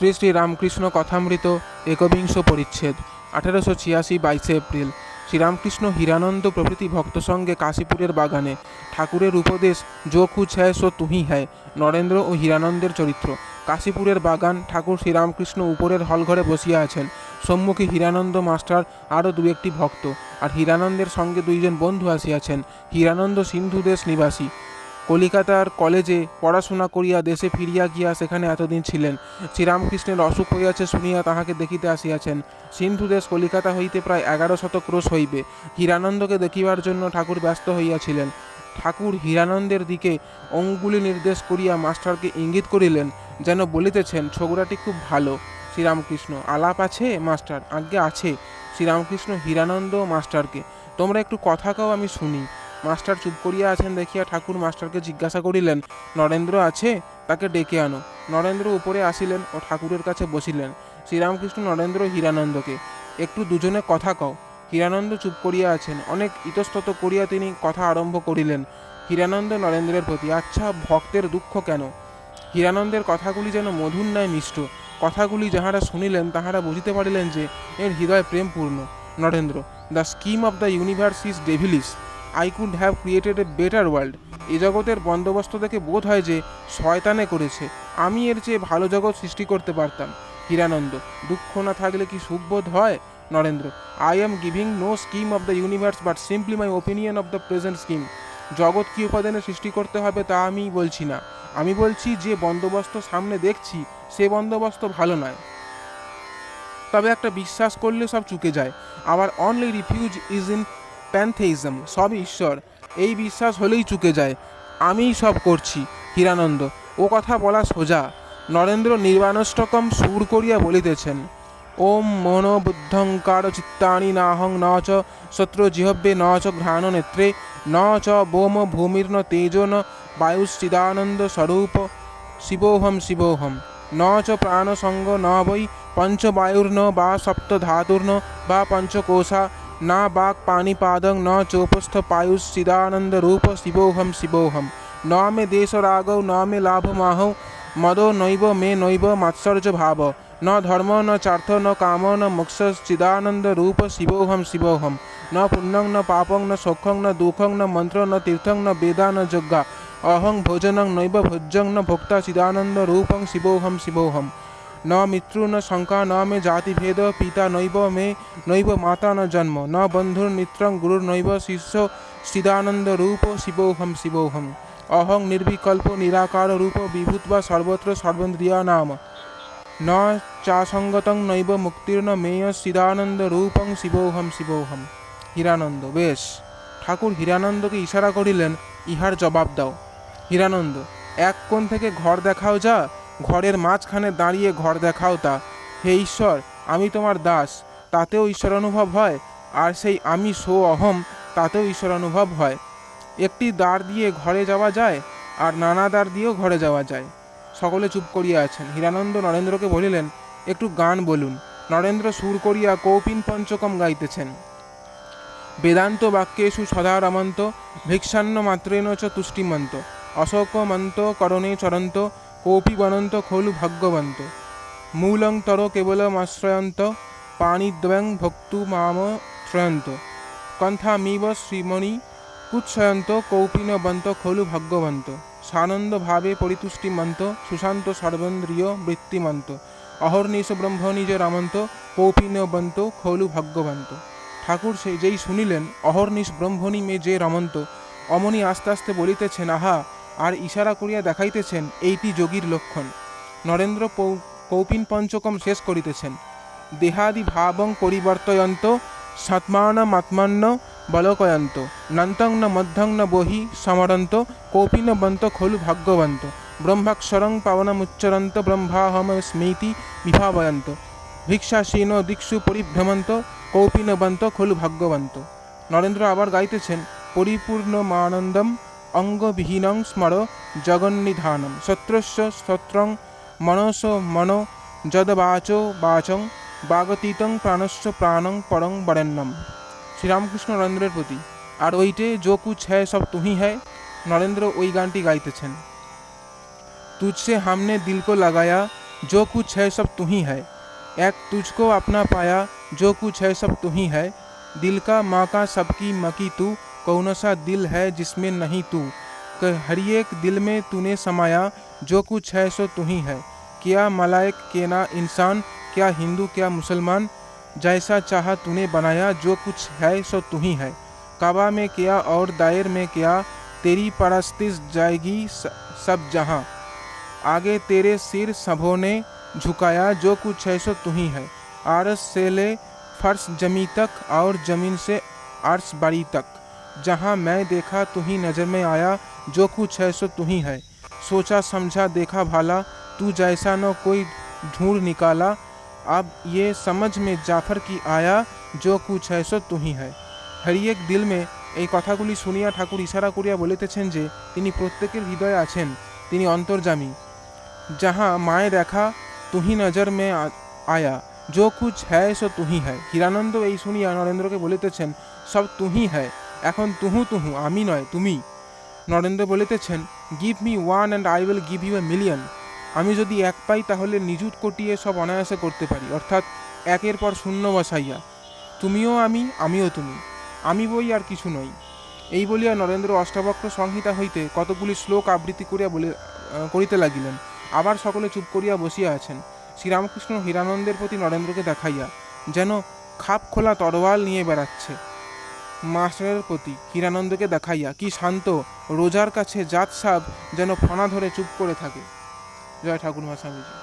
শ্রী শ্রী রামকৃষ্ণ কথামৃত একবিংশ পরিচ্ছেদ 1886 22 এপ্রিল। শ্রীরামকৃষ্ণ হীরানন্দ প্রভৃতি ভক্ত সঙ্গে কাশীপুরের বাগানে। ঠাকুরের উপদেশ যো কুছ হ্যায় সো তুহি হ্যায়। নরেন্দ্র ও হীরানন্দের চরিত্র। কাশীপুরের বাগান। ঠাকুর শ্রীরামকৃষ্ণ উপরের হলঘরে বসিয়া আছেন। সম্মুখে হীরানন্দ মাস্টার আরও দু একটি ভক্ত, আর হীরানন্দের সঙ্গে দুইজন বন্ধু আসিয়াছেন। হীরানন্দ সিন্ধুদেশ নিবাসী, কলিকাতার কলেজে পড়াশোনা করিয়া দেশে ফিরিয়া গিয়া সেখানে এতদিন ছিলেন। শ্রীরামকৃষ্ণের অসুখ হইয়াছে শুনিয়া তাহাকে দেখিতে আসিয়াছেন। সিন্ধুদেশ কলিকাতা হইতে প্রায় 1100 ক্রোশ হইবে। হীরানন্দকে দেখিবার জন্য ঠাকুর ব্যস্ত হইয়াছিলেন। ঠাকুর হীরানন্দের দিকে অঙ্গুলি নির্দেশ করিয়া মাস্টারকে ইঙ্গিত করিলেন, যেন বলিতেছেন, ছোকরাটি খুব ভালো। শ্রীরামকৃষ্ণ: আলাপ আছে মাস্টার? আজ্ঞে আছে। শ্রীরামকৃষ্ণ হীরানন্দ ও মাস্টারকে: তোমরা একটু কথা কও, আমি শুনি। মাস্টার চুপ করিয়া আছেন দেখিয়া ঠাকুর মাস্টারকে জিজ্ঞাসা করিলেন, নরেন্দ্র আছে? তাকে ডেকে আনো। নরেন্দ্র উপরে আসিলেন ও ঠাকুরের কাছে বসিলেন। শ্রীরামকৃষ্ণ নরেন্দ্র হীরানন্দকে: একটু দুজনে কথা কও। হীরানন্দ চুপ করিয়া আছেন। অনেক ইতস্তত করিয়া তিনি কথা আরম্ভ করিলেন। হীরানন্দ নরেন্দ্রের প্রতি: আচ্ছা, ভক্তের দুঃখ কেন? হীরানন্দের কথাগুলি যেন মধুর ন্যায় মিষ্ট। কথাগুলি যাহারা শুনিলেন তাহারা বুঝিতে পারিলেন যে এর হৃদয় প্রেমপূর্ণ। Narendra: the scheme of the universe is devilish. I could have created a better world. এ জগতের বন্দোবস্ত দেখে বোধ হয় যে শয়তানে করেছে। আমি এর চেয়ে ভালো জগৎ সৃষ্টি করতে পারতাম। হীরানন্দ: দুঃখ না থাকলে কি সুখবোধ হয়? Narendra: I am giving no scheme of the universe but simply my opinion of the present scheme. জগৎ কী উপাদানে সৃষ্টি করতে হবে তা আমি বলছি না। আমি বলছি যে বন্দোবস্ত সামনে দেখছি সে বন্দোবস্ত ভালো নয়। তবে একটা বিশ্বাস করলে সব চুকে যায়। Our only refuge is in pantheism. সব ঈশ্বর, এই বিশ্বাস হলেই চুকে যায়। আমিই সব করছি। হীরানন্দ: ও কথা বলা সোজা। নরেন্দ্র নির্বাণষ্টকম সুর করিয়া বলিতেছেন, ওম মনোবুদ্ধঙ্কার চিত্তানি নাহং ন চ শত্রু জিহব্বে ন চ ঘ্রাণ নেত্রে ন চ বোম ভূমির্ন তেজো ন বায়ুশ্চিদানন্দ স্বরূপ শিবোহম শিবোহম ন চ প্রাণসঙ্গ ন বৈ পঞ্চবায়ুর্ন বা সপ্ত ধাতুর্ন বা পঞ্চকোষা না বাক পানিপাদং ন চোপস্থ পায়ুশ্চিদানন্দ রূপ শিবোহম শিবোহম ন মে দেশ রাগৌ ন মে লাভ মাহৌ মদো নৈব মে নৈব মাৎসর্য ভাব ন ধর্ম ন চার্থ ন কাম ন মোক্ষশ্চিদানন্দ রূপ শিবোহম শিবোহম ন পুণ্যং ন পাপং ন সৌখ্যং ন দুঃখং ন মন্ত্র ন তীর্থং ন বেদা ন যজ্ঞা অহং ভোজনং নৈব ভোজ্যং ন ভোক্তা চিদানন্দ রূপং শিবোহম শিবোহম ন মৃত্যু ন শঙ্কা ন মে জাতিভেদ পিতা নৈব মে নৈব মাতা ন জন্ম ন বন্ধুর্মিত্রং গুরুর্নৈব শিষ্য চিদানন্দ রূপ শিবোহম শিবোহম অহং নির্বিকল্প নিরাকার রূপ বিভূত্বা সর্বত্র সর্বেন্দ্রিয়া নাম ন চাসঙ্গতং নৈব মুক্তির্ন মেয় চিদানন্দ রূপং শিবোহম শিবোহম। হীরানন্দ: বেশ। ঠাকুর হীরানন্দকে ইশারা করিলেন, ইহার জবাব দাও। হীরানন্দ: এক কোণ থেকে ঘর দেখাও যা, ঘরের মাঝখানে দাঁড়িয়ে ঘর দেখাও তা। হে ঈশ্বর, আমি তোমার দাস, তাতেও ঈশ্বর অনুভব হয়, আর সেই আমি সো অহম, তাতেও ঈশ্বর অনুভব হয়। একটি দ্বার দিয়ে ঘরে যাওয়া যায়, আর নানা দ্বার দিয়েও ঘরে যাওয়া যায়। সকলে চুপ করিয়া আছেন। হীরানন্দ নরেন্দ্রকে বলিলেন, একটু গান বলুন। নরেন্দ্র সুর করিয়া কৌপিন পঞ্চকম গাইতেছেন। বেদান্ত বাক্যেষু সদা রমন্ত ভিক্ষান্ন মাত্রেণ চ তুষ্টিমন্ত অশোকমন্ত করণে চরন্ত কোপি বনন্ত খলু ভাগ্যবন্ত মূলং তর কেবলমাশ্রয়ন্ত পাণিদ্বয়ং ভক্তু মাম শ্রয়ন্ত কণ্ঠামিব শ্রীমণি কুৎসয়ন্ত কৌপিনবন্ত খলু ভাগ্যবন্ত সানন্দ ভাবে পরিতুষ্টিমন্ত সুশান্ত সর্বেন্দ্রিয় বৃত্তিমন্ত অহর্নিশ ব্রহ্ম নিজ রামন্ত কৌপিনবন্ত খলু ভাগ্যবন্ত। ঠাকুর যেই শুনিলেন অহর্নিশ ব্রহ্মণি মে যে রমন্ত, অমনি আস্তে আস্তে বলিতেছেন, আহা, আর ইশারা করিয়া দেখাইতেছেন, এইটি যোগীর লক্ষণ। নরেন্দ্র কৌপিন পঞ্চকম শেষ করিতেছেন। দেহাদি ভাবং পরিবর্তয়ন্ত সাত্মানমাত্মন্য বলকয়ন্ত নন্তং ন মধ্যং ন বহি সমরন্ত কৌপিনবন্ত খলু ভাগ্যবন্ত ব্রহ্মাক্ষরং পাবনমুচ্চরন্ত ব্রহ্মাহমস্মীতি বিভাবয়ন্ত ভিক্ষাসীন দিক্ষু পরিভ্রমন্ত কৌপিনবন্ত খলু ভাগ্যবন্ত। নরেন্দ্র আবার গাইতেছেন, পরিপূর্ণমানন্দম অঙ্গবিহীনং স্মর জগন্নিধানম শত্রস্য শত্রং মনস মনো যদবাচো বাচং বাগতীতং প্রাণস্য প্রাণং পরং বরেণ্যম। শ্রীরামকৃষ্ণ নরেন্দ্রের প্রতি: আর ওইটে যো কুছ হ্যায় সব তুহি হ্যায়। নরেন্দ্র ওই গানটি গাইতেছেন। তুঝসে হামনে দিল কো লাগায়া जो कुछ है सब तू ही है। एक तुझको अपना पाया, जो कुछ है सब तू ही है। दिल का माँ का सबकी मकी तू, कौन सा दिल है जिसमें नहीं तू। हर एक दिल में तूने समाया, जो कुछ है सो तू ही है। क्या मलाइक के ना इंसान, क्या हिंदू क्या मुसलमान, जैसा चाहा तूने बनाया, जो कुछ है सो तू ही है। काबा में क्या और दायर में क्या, तेरी परस्तिश जाएगी सब जहाँ। आगे तेरे सिर सबों ने झुकाया, जो कुछ है सो तू ही है। आरस से ले फर्श जमी तक, और ज़मीन से अर्श बड़ी तक, जहाँ मैं देखा तू ही नज़र में आया, जो कुछ है सो तू ही है। सोचा समझा देखा भाला, तू जैसा न कोई ढूंढ निकाला। अब ये समझ में जाफर की आया, जो कुछ है सो तू ही है। হরিয়েক দিল মে এই কথাগুলি শুনিয়া ঠাকুর ইশারা করিয়া বলিতেছেন যে তিনি প্রত্যেকের হৃদয়ে আছেন, তিনি অন্তর্যামী। যাহা মায়ে দেখা তুহি নজর মে আয়া, जो कुछ है सो तुही है। হীরানন্দ এই শুনিয়া নরেন্দ্রকে বলিতেছেন, সব তুহি है, এখন তুহু তুহু, আমি নয় তুমি। নরেন্দ্র বলিতেছেন, give me one and I will give you a million. আমি যদি এক পাই তাহলে নিযুত কোটিয়ে সব অনায়াসে করতে পারি, অর্থাৎ একের পর শূন্য বসাইয়া। তুমিও আমি, আমিও তুমি, আমি বই আর কিছু নই। এই বলিয়া নরেন্দ্র অষ্টাবক্র সংহিতা হইতে কতগুলি শ্লোক আবৃত্তি করিয়া করিতে লাগিলেন। আবার সকলে চুপ করিয়া বসিয়া আছেন। শ্রীরামকৃষ্ণ হীরানন্দের প্রতি নরেন্দ্রকে দেখাইয়া যেন খাপ খোলা তরোয়াল নিয়ে বেড়াচ্ছে, মাস্টারের প্রতি হীরানন্দকে দেখাইয়া কি শান্ত, রোজার কাছে জাত সাব যেন ফনা ধরে চুপ করে থাকে। জয় ঠাকুর মা স্বামীজি।